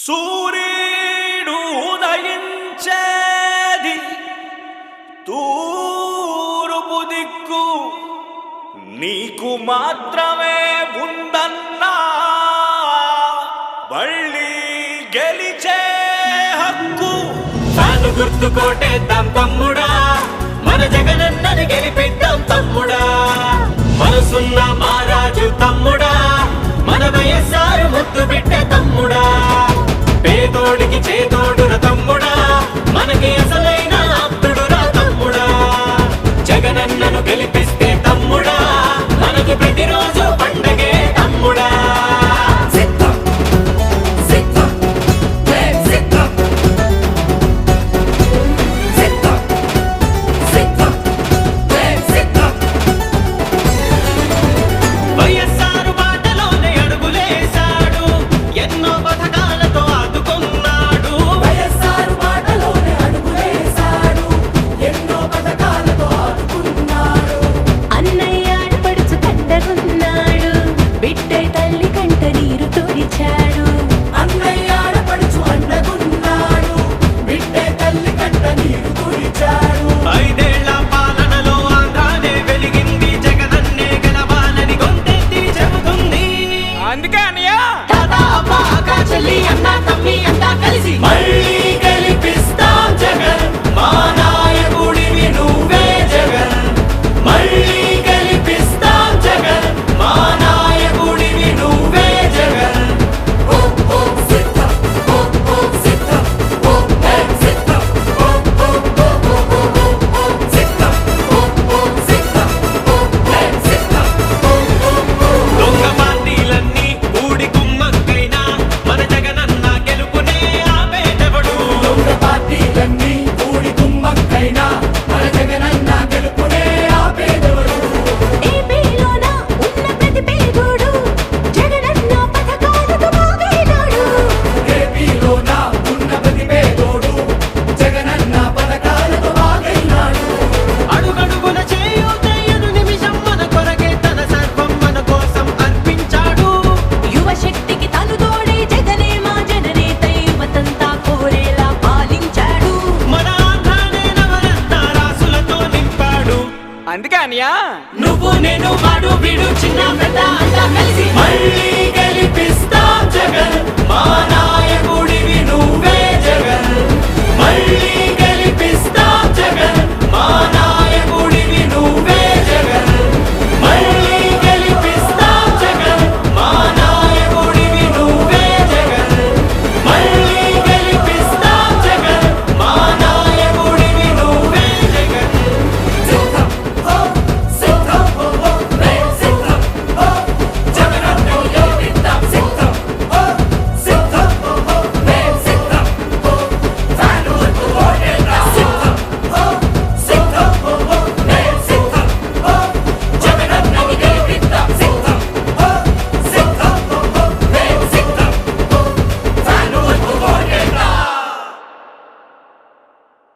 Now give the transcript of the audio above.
సూర్యుడు ఉదయించేది తూర్పు దిక్కు నీకు మాత్రమే ఉందన్నా మళ్ళీ గెలిచే హక్కు. తాను గుర్తు కోటేద్దాం తమ్ముడా, మన జగనన్నని గెలిపిద్దాం తమ్ముడా. మనసున్న మహారాజు తమ్ముడా, మన వైఎస్ఆర్ ముద్దు బిడ్డ తమ్ముడా. పేదోడికి చేదోడున తమ్ముడా, మనకి అసలైన ఆప్తుడురా తమ్ముడా. జగనన్నను గెలిపిస్తే తమ్ముడా, మనకు ప్రతిరోజు పండగే తమ్ముడా. అందుకే అనియా నువ్వు నేను వాడు వీడు చిన్న